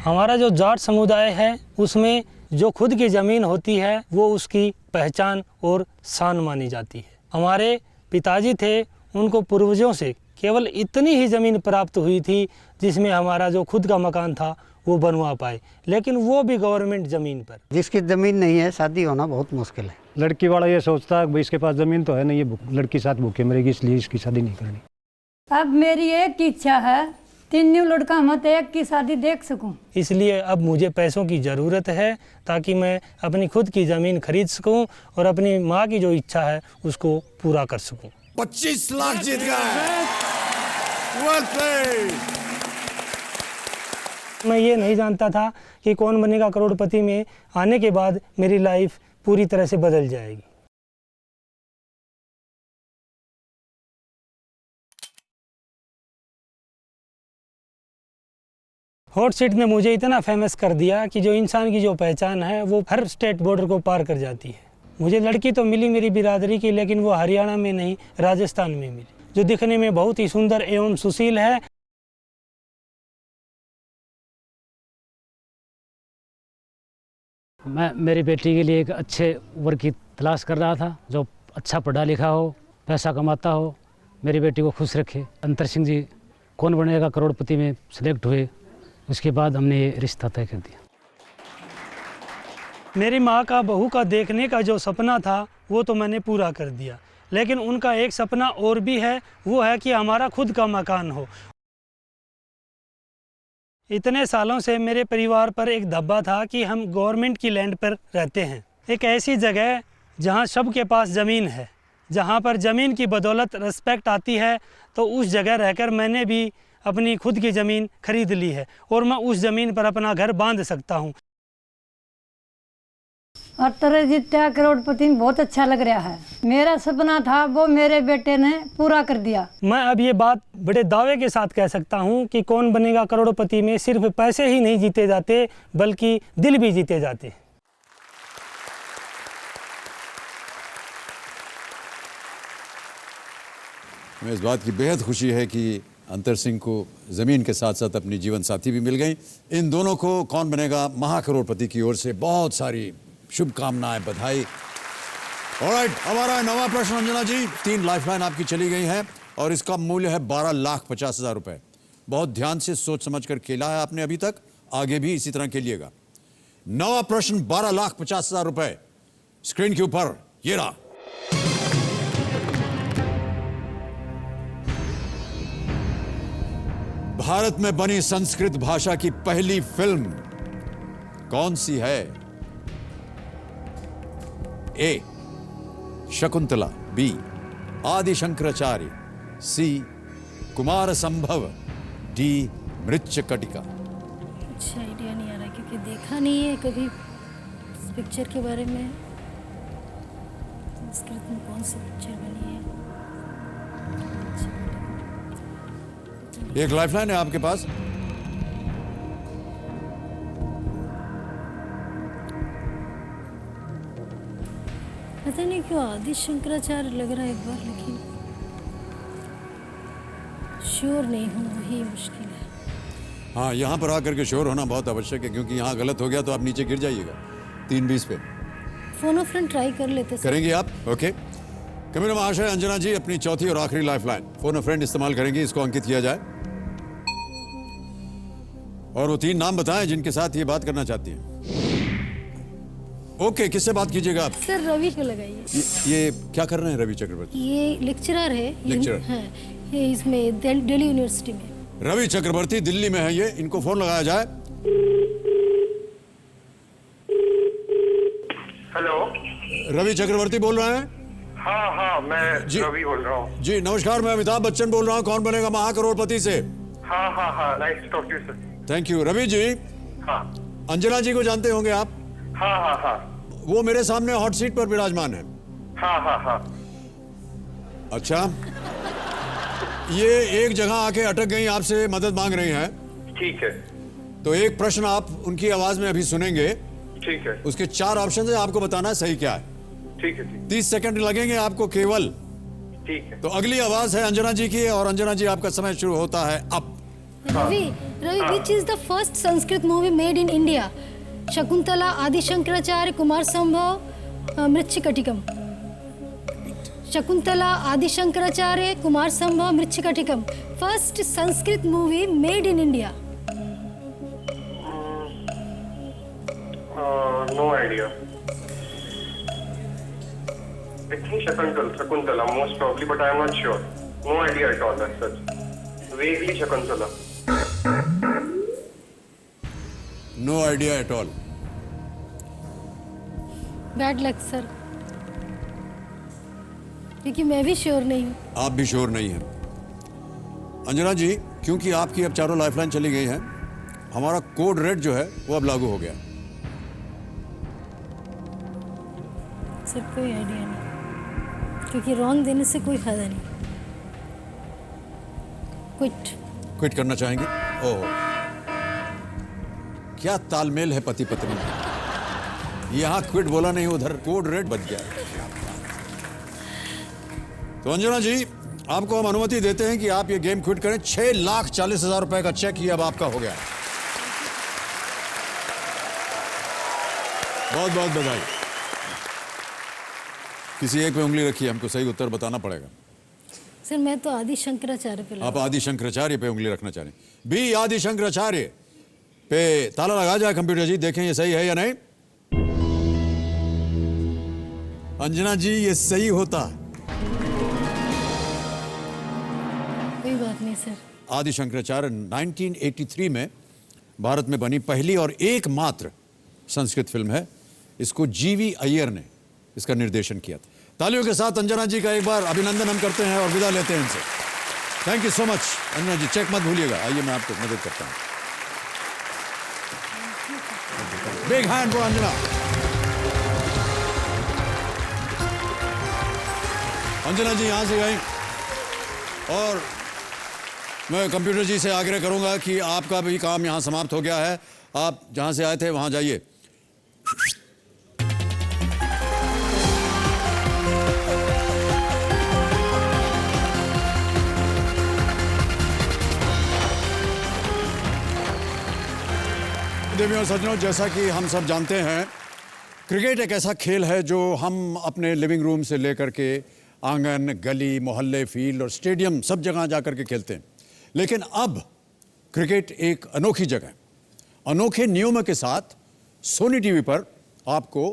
हमारा जो जाट समुदाय है उसमें जो खुद की ज़मीन होती है वो उसकी पहचान और शान मानी जाती है। हमारे पिताजी थे, उनको पूर्वजों से केवल इतनी ही ज़मीन प्राप्त हुई थी जिसमें हमारा जो खुद का मकान था वो बनवा पाए, लेकिन वो भी गवर्नमेंट ज़मीन पर। जिसकी ज़मीन नहीं है शादी होना बहुत मुश्किल है। लड़की वाला ये सोचता है भाई इसके पास ज़मीन तो है नहीं, ये लड़की साथ भूखे मरेगी, इसलिए इसकी शादी नहीं करनी। अब मेरी एक इच्छा है, 3 न्यू लड़का मत एक की शादी देख सकूं। इसलिए अब मुझे पैसों की ज़रूरत है ताकि मैं अपनी खुद की ज़मीन खरीद सकूं और अपनी माँ की जो इच्छा है उसको पूरा कर सकूं। 25 लाख जीत गए। Well played. मैं ये नहीं जानता था कि कौन बनेगा करोड़पति में आने के बाद मेरी लाइफ पूरी तरह से बदल जाएगी। हॉट सीट ने मुझे इतना फेमस कर दिया कि जो इंसान की जो पहचान है वो हर स्टेट बॉर्डर को पार कर जाती है। मुझे लड़की तो मिली मेरी बिरादरी की, लेकिन वो हरियाणा में नहीं राजस्थान में मिली, जो दिखने में बहुत ही सुंदर एवं सुशील है। मैं मेरी बेटी के लिए एक अच्छे वर्ग की तलाश कर रहा था, जो अच्छा पढ़ा लिखा हो, पैसा कमाता हो, मेरी बेटी को खुश रखे। अंतर सिंह जी कौन बनेगा करोड़पति में सिलेक्ट हुए, उसके बाद हमने ये रिश्ता तय कर दिया। मेरी माँ का बहू का देखने का जो सपना था वो तो मैंने पूरा कर दिया, लेकिन उनका एक सपना और भी है, वो है कि हमारा खुद का मकान हो। इतने सालों से मेरे परिवार पर एक दब्बा था कि हम गवर्नमेंट की लैंड पर रहते हैं, एक ऐसी जगह जहां सबके पास ज़मीन है, जहां पर ज़मीन की बदौलत रिस्पेक्ट आती है। तो उस जगह रहकर मैंने भी अपनी खुद की ज़मीन खरीद ली है और मैं उस ज़मीन पर अपना घर बांध सकता हूं। और तरह जीत्या करोड़पति में बहुत अच्छा लग रहा है। मेरा सपना था वो मेरे बेटे ने पूरा कर दिया। मैं अब ये बात बड़े दावे के साथ कह सकता हूं कि कौन बनेगा करोड़पति में सिर्फ पैसे ही नहीं जीते जाते, बल्कि दिल भी जीते जाते। हमें इस बात की बेहद खुशी है कि अंतर सिंह को ज़मीन के साथ साथ अपनी जीवन साथी भी मिल गई। इन दोनों को कौन बनेगा महाकरोड़पति की ओर से बहुत सारी शुभकामनाएं, बधाई। ऑलराइट, हमारा नवा प्रश्न अंजना जी, 3 लाइफलाइन आपकी चली गई हैं और इसका मूल्य है 12,50,000 रुपए। बहुत ध्यान से सोच समझ कर खेला है आपने अभी तक, आगे भी इसी तरह खेलिएगा। नवा प्रश्न 12,50,000 रुपए स्क्रीन के ऊपर ये रहा। भारत में बनी संस्कृत भाषा की पहली फिल्म कौन सी है? ए शकुंतला, बी आदि शंकराचार्य, सी कुमार संभव, डी मृच्छकटिका। कुछ आइडिया नहीं आ रहा क्योंकि देखा नहीं है कभी इस पिक्चर के बारे में। संस्कृत में कौन सी पिक्चर बनी है? एक लाइफलाइन है आपके पास। पता नहीं क्यों आदि शंकराचार्य लग रहा है एक बार, लेकिन श्योर नहीं हूँ, वही मुश्किल है। हाँ, यहाँ पर आकर के श्योर होना बहुत आवश्यक है, क्योंकि यहाँ गलत हो गया तो आप नीचे गिर जाइएगा 3-20 पे। फोन ऑफ फ्रेंड ट्राई कर लेते सर। करेंगे आप? ओके। कैमरा महाशय, अंजना जी अपनी चौथी और आखिरी लाइफलाइन फोन ऑफ फ्रेंड इस्तेमाल करेंगे, इसको अंकित किया जाए और वो 3 नाम बताएं जिनके साथ ये बात करना चाहती हैं। ओके, किससे बात कीजिएगा आप? सर रवि को लगाइए। ये क्या कर रहे हैं रवि चक्रवर्ती? ये लेक्चरर है। लेक्चरर? हाँ, ये इसमें दिल्ली यूनिवर्सिटी में। रवि चक्रवर्ती दिल्ली में है ये, इनको फोन लगाया जाए। हेलो, रवि चक्रवर्ती बोल रहे हैं? हाँ, मैं रवि बोल रहा हूँ। जी नमस्कार, मैं अमिताभ बच्चन बोल रहा हूँ, कौन बनेगा महाकरोड़पति से। हाँ, nice to talk to you sir. Thank you. Ravi ji, हाँ, अंजना जी को जानते होंगे आप? हाँ, वो मेरे सामने हॉट सीट पर विराजमान है। हाँ। अच्छा, ये एक जगह आके अटक गई, आपसे मदद मांग रही हैं। ठीक है। तो एक प्रश्न आप उनकी आवाज में अभी सुनेंगे। ठीक है। उसके 4 ऑप्शन है, आपको बताना है सही क्या है। ठीक है। 30 सेकंड लगेंगे आपको केवल। ठीक है। तो अगली आवाज है अंजना जी की, और अंजना जी आपका समय शुरू होता है अब। Ravi, which is the first Sanskrit movie made in India? Shakuntala, आदि शंकराचार्य, कुमार संभव, मृच्छकटिकम। शकुंतला, आदि Shankaracharya, Kumarasambhava, Mrichchhakatikam, first Sanskrit movie made in India. No idea. I think Shakuntala most probably, but I am not sure. No idea at all as such. Vaguely Shakuntala. No idea at all. Bad luck sir, क्योंकि मैं भी sure नहीं हूँ। आप भी sure नहीं हैं। अंजना जी, क्योंकि आपकी अब चारों लाइफलाइन चली गई हैं, हमारा कोड रेड जो है वो अब लागू हो गया। सर कोई आइडिया नहीं, क्योंकि रॉन्ग देने से कोई फायदा नहीं। क्विट करना चाहेंगे? ओह, क्या तालमेल है पति पत्नी में। यहां क्विट बोला नहीं, उधर कोड रेड बच गया। तो अंजना जी, आपको हम अनुमति देते हैं कि आप ये गेम क्विट करें। 6,40,000 रुपए का चेक ही अब आपका हो गया। बहुत बहुत बधाई। किसी एक पे उंगली रखिए, हमको सही उत्तर बताना पड़ेगा। सर मैं तो आदि शंकराचार्य पे आप आदि शंकराचार्य पे उंगली रखना चाह रहे हैं। बी आदि शंकराचार्य पे ताला लगा जाए कंप्यूटर जी, देखें ये सही है या नहीं। अंजना जी, ये सही होता है। कोई बात नहीं सर। आदि शंकराचार्य 1983 में भारत में बनी पहली और एकमात्र संस्कृत फिल्म है। इसको जीवी अय्यर ने इसका निर्देशन किया था। तालियों के साथ अंजना जी का एक बार अभिनंदन हम करते हैं और विदा लेते हैं इनसे। Thank you so much Anjana ji. Cheque मत भूलिएगा। आइए मैं आपको मदद करता हूं। Big hand for Anjana. Anjana ji यहां से गई और मैं कंप्यूटर जी से आग्रह करूंगा कि आपका भी काम यहां समाप्त हो गया है। आप जहां से आए थे वहां जाइए। देवियों और सज्जनों, जैसा कि हम सब जानते हैं, क्रिकेट एक ऐसा खेल है जो हम अपने लिविंग रूम से लेकर के आंगन, गली, मोहल्ले, फील्ड और स्टेडियम सब जगह जाकर के खेलते हैं। लेकिन अब क्रिकेट एक अनोखी जगह, अनोखे नियमों के साथ सोनी टीवी पर आपको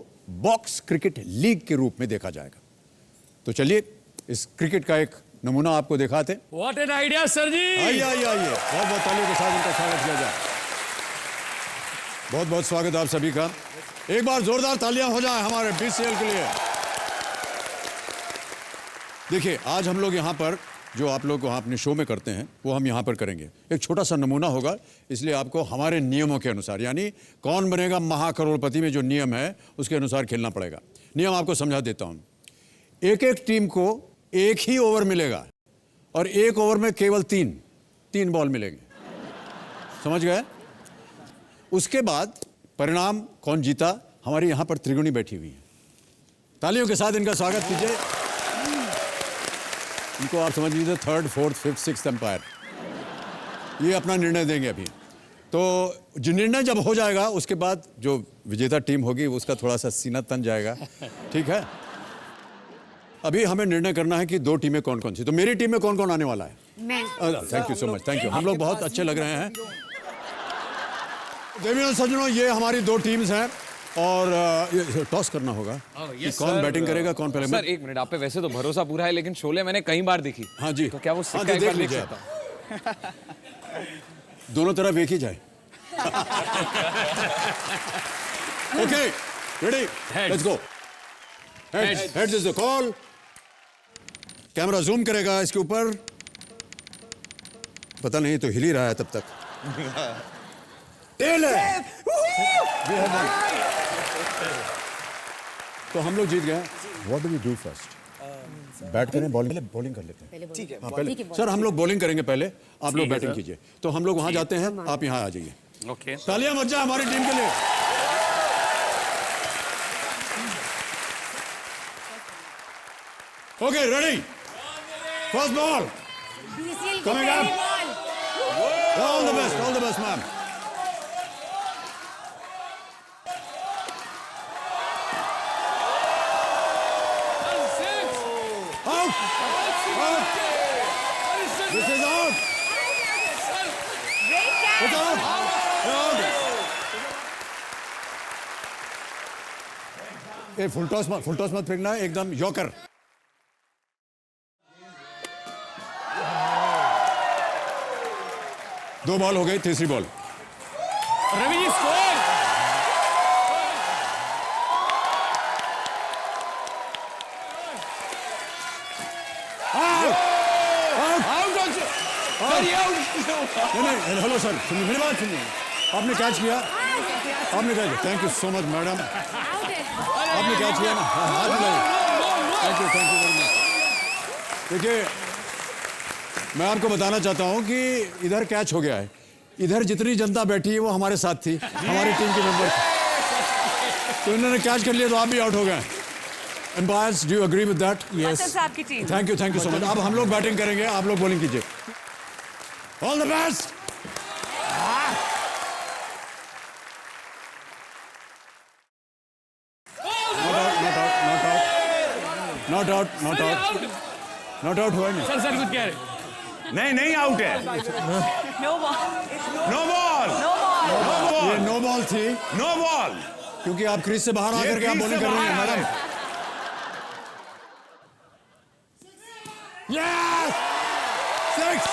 बॉक्स क्रिकेट लीग के रूप में देखा जाएगा। तो चलिए इस क्रिकेट का एक नमूना आपको दिखाते। व्हाट एन आइडिया सर जी। आइए आइए आइए, बहुत बहुत तालियों के साथ इनका स्वागत किया जाए। बहुत बहुत स्वागत आप सभी का। एक बार जोरदार तालियां हो जाए हमारे बीसीएल के लिए। देखिए, आज हम लोग यहाँ पर जो आप लोग वहाँ अपने शो में करते हैं वो हम यहाँ पर करेंगे। एक छोटा सा नमूना होगा, इसलिए आपको हमारे नियमों के अनुसार, यानी कौन बनेगा महाकरोड़पति में जो नियम है उसके अनुसार खेलना पड़ेगा। नियम आपको समझा देता हूँ। एक एक टीम को एक ही ओवर मिलेगा और एक ओवर में केवल तीन बॉल मिलेंगे। समझ गए? उसके बाद परिणाम कौन जीता, हमारी यहाँ पर त्रिगुणी बैठी हुई है। तालियों के साथ इनका स्वागत कीजिए। इनको आप समझ लीजिए 3rd, 4th, 5th, 6th umpire, ये अपना निर्णय देंगे अभी। तो जो निर्णय जब हो जाएगा उसके बाद जो विजेता टीम होगी उसका थोड़ा सा सीना तन जाएगा। ठीक है? अभी हमें निर्णय करना है कि दो टीमें कौन कौन सी। तो मेरी टीम में कौन कौन आने वाला है? Thank you so much, thank you. हम लोग बहुत अच्छे लग रहे हैं। देवियों और सज्जनों, ये हमारी दो टीम्स हैं और ये टॉस करना होगा कि कौन बैटिंग करेगा, कौन पहले। सर एक मिनट, आप पे वैसे तो भरोसा पूरा है, लेकिन शोले मैंने कई बार देखी। हाँ जी, तो क्या वो सिक्का एक बार देख सकता हूं? दोनों तरफ एक ही जाए। Okay, ready, let's go. Heads is the call. Camera zoom करेगा इसके ऊपर। पता नहीं तो हिल ही रहा है तब तक। टेल है। तो हम लोग जीत गए। What do we do first? Bat करें, बॉलिंग कर लेते हैं। ठीक है, हाँ, पहले सर हम लोग बॉलिंग करेंगे पहले, आप लोग बैटिंग कीजिए। तो हम लोग वहां जाते हैं, आप यहाँ आ जाइए। ओके, तालियां बज जाए हमारी टीम के लिए। Okay, ready, first ball coming up. All the best ma'am. ये फुल टॉस मत फेंकना, एकदम यॉकर। दो बॉल हो गई, तीसरी बॉल। रवि जी स्कोर। नहीं, हेलो सर, सुनिए मेरी बात सुनिए। आपने कैच किया, आपने catch, thank you so much madam, आपने कैच किया ना, हाथ मिलाइए। Thank you very much. देखिए, मैं आपको बताना चाहता हूं कि इधर कैच हो गया है, इधर जितनी जनता बैठी है वो हमारे साथ थी, हमारी टीम के मेंबर, तो इन्होंने कैच कर लिया तो आप भी आउट हो गए। Umpires, do you agree with that? Yes, आपकी टीम। Thank you so much. अब हम लोग बैटिंग करेंगे, आप लोग बॉलिंग कीजिए। All the best. Not out हुआ नहीं। सर कुछ कह रहे? नहीं आउट है। No ball. ये नो बॉल थी, नो बॉल, क्योंकि आप क्रीज से बाहर आकर के आप बॉलिंग कर रहे हैं madam. Yes, six.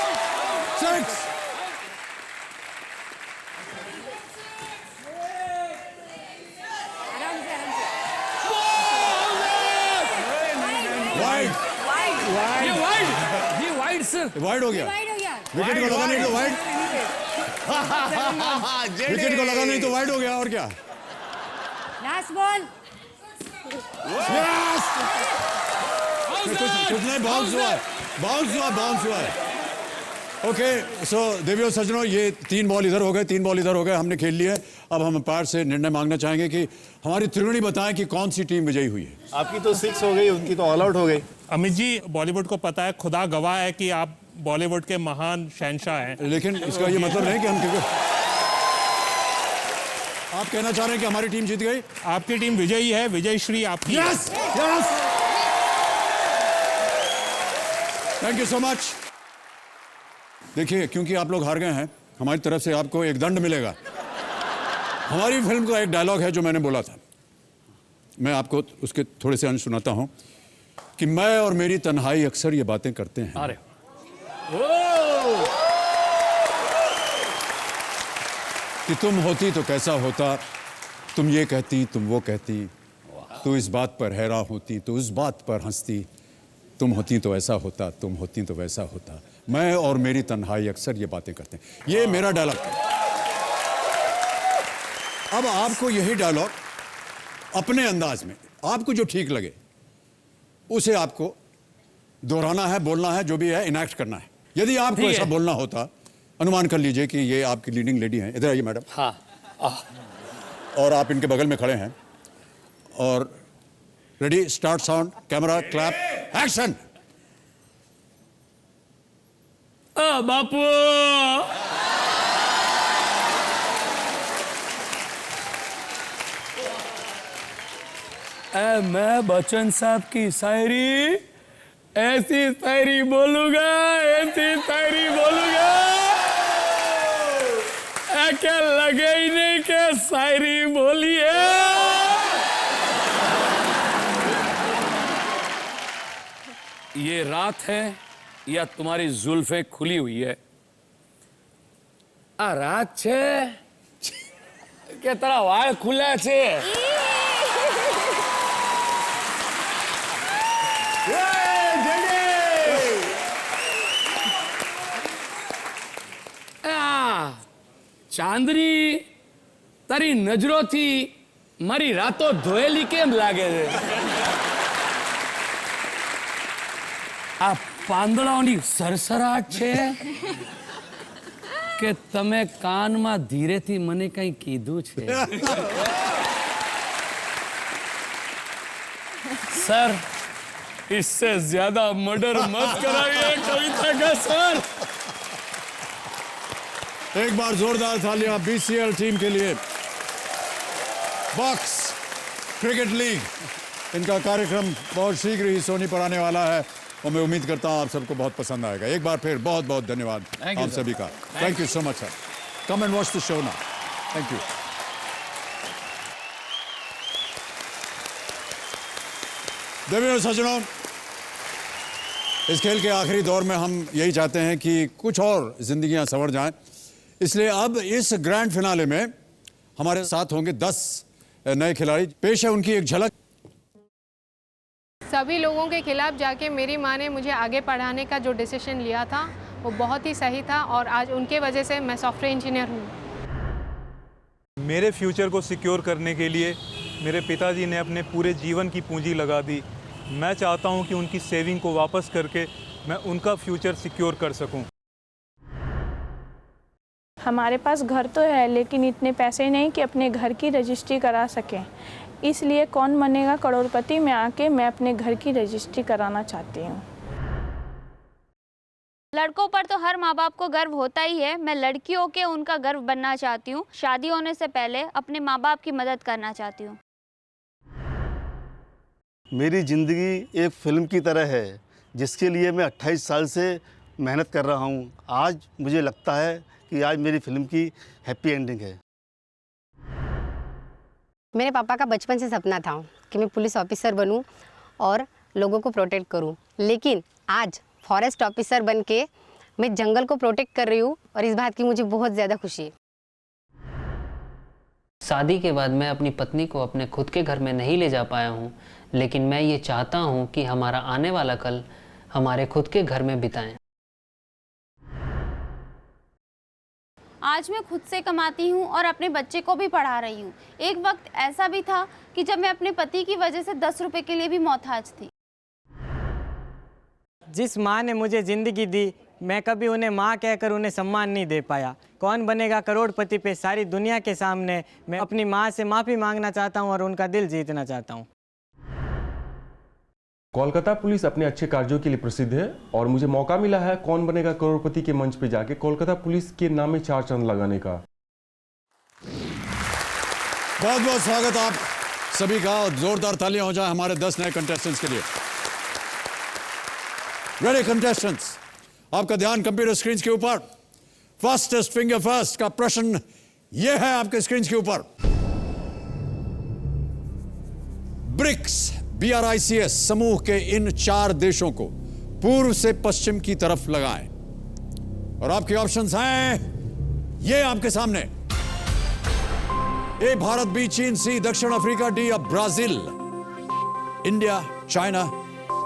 Wide sir, wide हो गया। विकेट को लगा नहीं तो वाइड, विकेट को लगा नहीं तो वाइड हो गया, और क्या। Last ball. कुछ नहीं, बाउंस हुआ है। ओके, सो देवियों सज्जनों, ये 3 बॉल इधर हो गए, 3 बॉल इधर हो गए, हमने खेल लिए। अब हम अंपायर से निर्णय मांगना चाहेंगे कि हमारी त्रिवेणी बताएं कि कौन सी टीम विजयी हुई है। आपकी तो 6 हो गई, उनकी तो ऑल आउट हो गई। अमित जी, बॉलीवुड को पता है, खुदा गवाह है कि आप बॉलीवुड के महान शहंशाह हैं, लेकिन इसका ये मतलब नहीं कि हम क्रिकेट, आप कहना चाह रहे हैं कि हमारी टीम जीत गई? आपकी टीम विजयी है, विजय श्री आपकी। Yes, thank you so much. देखिए, क्योंकि आप लोग हार गए हैं, हमारी तरफ से आपको एक दंड मिलेगा। हमारी फिल्म का एक डायलॉग है जो मैंने बोला था, मैं आपको उसके थोड़े से अंश सुनाता हूं कि मैं और मेरी तन्हाई अक्सर ये बातें करते हैं। अरे कि तुम होती तो कैसा होता, तुम ये कहती, तुम वो कहती, तू इस बात पर हैरान होती, तो उस बात पर हंसती, तुम होती तो ऐसा होता, तुम होती तो वैसा होता, मैं और मेरी तन्हाई अक्सर ये बातें करते हैं। ये मेरा डायलॉग है। अब आपको यही डायलॉग अपने अंदाज में, आपको जो ठीक लगे उसे आपको दोहराना है, बोलना है, जो भी है इनैक्ट करना है। यदि आपको ऐसा बोलना होता, अनुमान कर लीजिए कि ये आपकी लीडिंग लेडी हैं, इधर आइए मैडम। हाँ। और आप इनके बगल में खड़े हैं, और ready, start, sound, camera, clap, action. बापू, मैं बच्चन साहब की शायरी, ऐसी शायरी बोलूंगा, क्या लगे ही नहीं कि शायरी बोली है। ये रात है या तुम्हारी जुल्फे खुली हुई है? आ रात छे के तारा वाળ खुला छे? ચાંદની તારી નજરોથી મારી રાતો ધોયેલી કેમ લાગે છે? આ પાંદડાઓની સરસરાટ છે કે તમે કાનમાં ધીરેથી મને કંઈ કીધું છે? સર, इससे ज्यादा मर्डर मत कराइए कविता का सर। एक बार जोरदार तालियां बीसीएल टीम के लिए। बॉक्स क्रिकेट लीग, इनका कार्यक्रम बहुत शीघ्र ही सोनी पर आने वाला है और मैं उम्मीद करता हूं आप सबको बहुत पसंद आएगा। एक बार फिर बहुत बहुत धन्यवाद आप सभी का। Thank you so much sir. Come and watch the show now. Thank you. देवियों और सज्जनों, इस खेल के आखिरी दौर में हम यही चाहते हैं कि कुछ और जिंदगियां संवर जाएं। इसलिए अब इस ग्रैंड फिनाले में हमारे साथ होंगे 10 नए खिलाड़ी। पेश है उनकी एक झलक। सभी लोगों के खिलाफ जाके मेरी माँ ने मुझे आगे पढ़ाने का जो डिसीजन लिया था वो बहुत ही सही था और आज उनके वजह से मैं सॉफ्टवेयर इंजीनियर हूँ। मेरे फ्यूचर को सिक्योर करने के लिए मेरे पिताजी ने अपने पूरे जीवन की पूंजी लगा दी। मैं चाहता हूं कि उनकी सेविंग को वापस करके मैं उनका फ्यूचर सिक्योर कर सकूं। हमारे पास घर तो है लेकिन इतने पैसे नहीं कि अपने घर की रजिस्ट्री करा सकें, इसलिए कौन बनेगा करोड़पति में आके मैं अपने घर की रजिस्ट्री कराना चाहती हूँ। लड़कों पर तो हर माँ बाप को गर्व होता ही है, मैं लड़कियों के उनका गर्व बनना चाहती हूँ। शादी होने से पहले अपने माँ बाप की मदद करना चाहती हूँ। मेरी ज़िंदगी एक फिल्म की तरह है जिसके लिए मैं 28 साल से मेहनत कर रहा हूँ। आज मुझे लगता है कि आज मेरी फिल्म की हैप्पी एंडिंग है। मेरे पापा का बचपन से सपना था कि मैं पुलिस ऑफिसर बनूं और लोगों को प्रोटेक्ट करूं, लेकिन आज फॉरेस्ट ऑफिसर बन के मैं जंगल को प्रोटेक्ट कर रही हूं और इस बात की मुझे बहुत ज़्यादा खुशी है। शादी के बाद मैं अपनी पत्नी को अपने खुद के घर में नहीं ले जा पाया हूं, लेकिन मैं ये चाहता हूं कि हमारा आने वाला कल हमारे खुद के घर में बिताएं। आज मैं खुद से कमाती हूँ और अपने बच्चे को भी पढ़ा रही हूँ। एक वक्त ऐसा भी था कि जब मैं अपने पति की वजह से 10 रुपए के लिए भी मोहताज थी। जिस माँ ने मुझे ज़िंदगी दी, मैं कभी उन्हें माँ कहकर उन्हें सम्मान नहीं दे पाया। कौन बनेगा करोड़पति पे सारी दुनिया के सामने मैं अपनी माँ से माफ़ी मांगना चाहता हूँ और उनका दिल जीतना चाहता हूँ। कोलकाता पुलिस अपने अच्छे कार्यों के लिए प्रसिद्ध है और मुझे मौका मिला है कौन बनेगा करोड़पति के मंच पे जाके कोलकाता पुलिस के नाम में 4 चांद लगाने का। बहुत बहुत स्वागत आप सभी का। जोरदार तालियां हो जाए हमारे 10 नए कंटेस्टेंट्स के लिए। रेडी कंटेस्टेंट्स, आपका ध्यान कंप्यूटर स्क्रीन के ऊपर। फास्टेस्ट फिंगर फर्स्ट का प्रश्न यह है आपके स्क्रीन के ऊपर। ब्रिक्स BRICS समूह के इन 4 देशों को पूर्व से पश्चिम की तरफ लगाएं और आपके ऑप्शंस हैं ये आपके सामने। ए भारत, बी चीन, सी दक्षिण अफ्रीका, डी अब Brazil. India, China,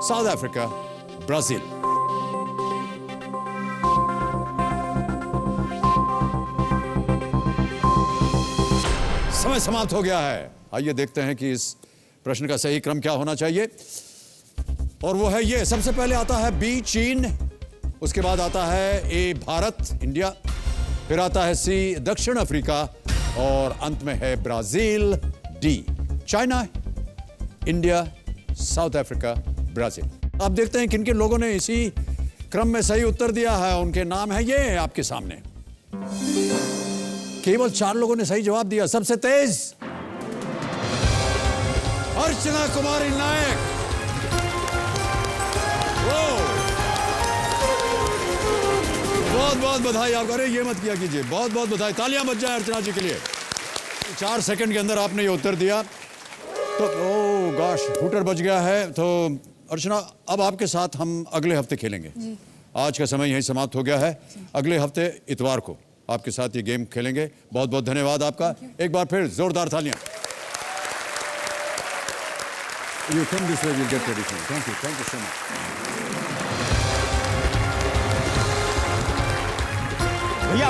south Africa, Brazil. समय समाप्त हो गया है। आइए देखते हैं कि इस प्रश्न का सही क्रम क्या होना चाहिए, और वो है ये। सबसे पहले आता है बी चीन, उसके बाद आता है ए भारत इंडिया, फिर आता है सी दक्षिण अफ्रीका और अंत में है Brazil. D China, India, south Africa, Brazil. आप देखते हैं किन किन लोगों ने इसी क्रम में सही उत्तर दिया है। उनके नाम है ये आपके सामने। केवल 4 लोगों ने सही जवाब दिया। सबसे तेज अर्चना कुमारी नायक। बहुत बहुत बधाई आपको। अरे ये मत किया कीजिए। बहुत बहुत बधाई। तालियां बज जाए अर्चना जी के लिए। 4 सेकंड के अंदर आपने ये उत्तर दिया तो ओ गॉश, हूटर बज गया है। तो अर्चना, अब आपके साथ हम अगले हफ्ते खेलेंगे। आज का समय यहीं समाप्त हो गया है। अगले हफ्ते इतवार को आपके साथ ये गेम खेलेंगे। बहुत बहुत धन्यवाद आपका। एक बार फिर जोरदार तालियां। You come this way, we'll get ready for you. Thank you so much. भैया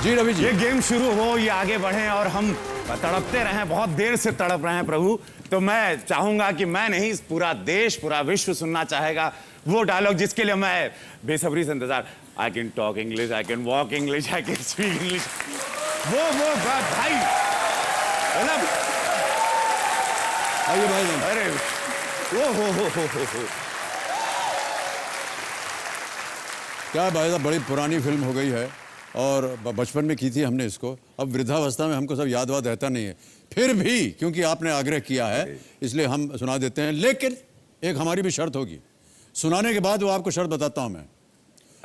जी रवि जी, ये गेम शुरू हो, ये आगे बढ़े और हम तड़पते रहें, बहुत देर से तड़प रहे हैं प्रभु। तो मैं चाहूंगा कि मैं नहीं, पूरा देश, पूरा विश्व सुनना चाहेगा वो डायलॉग जिसके लिए मैं बेसब्री से इंतजार। I can talk English, I can walk English, I can speak English। वो भाई मतलब आइए भाई। अरे हो। क्या भाई साहब, बड़ी पुरानी फिल्म हो गई है और बचपन में की थी हमने इसको। अब वृद्धावस्था में हमको सब याद वाद रहता नहीं है। फिर भी क्योंकि आपने आग्रह किया है इसलिए हम सुना देते हैं। लेकिन एक हमारी भी शर्त होगी। सुनाने के बाद वो आपको शर्त बताता हूं मैं।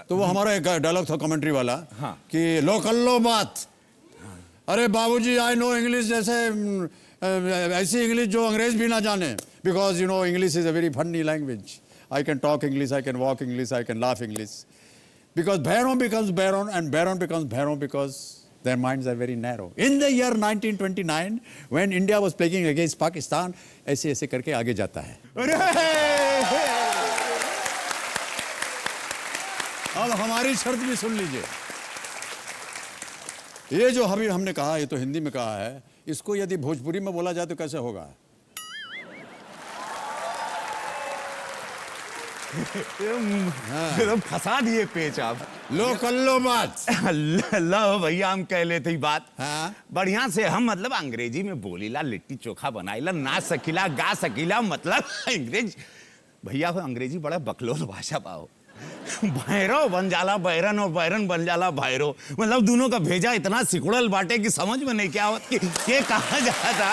तो वो हमारा एक डायलॉग था कमेंट्री वाला कि लो कर लो बात। अरे बाबूजी, आई नो इंग्लिश, जैसे ऐसी इंग्लिश जो अंग्रेज भी ना जाने। because you know English is a very funny language. I can talk English, I can walk English, I can laugh English. Because Baron becomes Baron and Baron becomes Baron because their minds are very narrow. In the year 1929, when India was playing against Pakistan, ऐसे ऐसे करके आगे जाता है. अब हमारी शर्त भी सुन लीजिए. ये जो अभी हमने कहा, ये तो हिंदी में कहा है, इसको यदि भोजपुरी में बोला जाए तो कैसे होगा? फंसा दिए पेच आप. लो कर लो बात. लो भैया हम कह लेते ही बात. हाँ? बढ़िया से हम मतलब अंग्रेजी में बोलीला, लिट्टी चोखा बनाईला, नाच सकीला, गा सकीला, मतलब अंग्रेज भैया अंग्रेजी बड़ा बकलोल भाषा पाओ. भैरव बन जाला बैरन और बैरन बन जाला भैरव. मतलब दोनों का भेजा इतना सिकुड़ल बाटे कि समझ में नहीं क्या होता कि कहा जाता.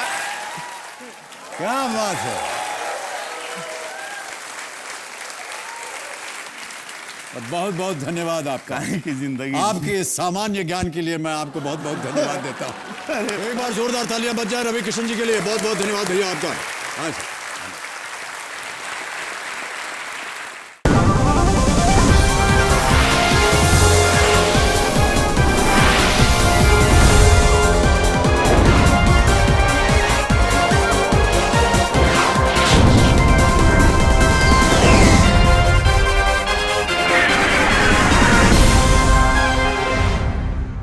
क्या बात है. बहुत बहुत धन्यवाद आपका की जिंदगी. आपके सामान्य ज्ञान के लिए मैं आपको बहुत बहुत धन्यवाद देता हूँ. एक बार जोरदार तालियां बज जाए रवि किशन जी के लिए. बहुत बहुत धन्यवाद भैया आपका.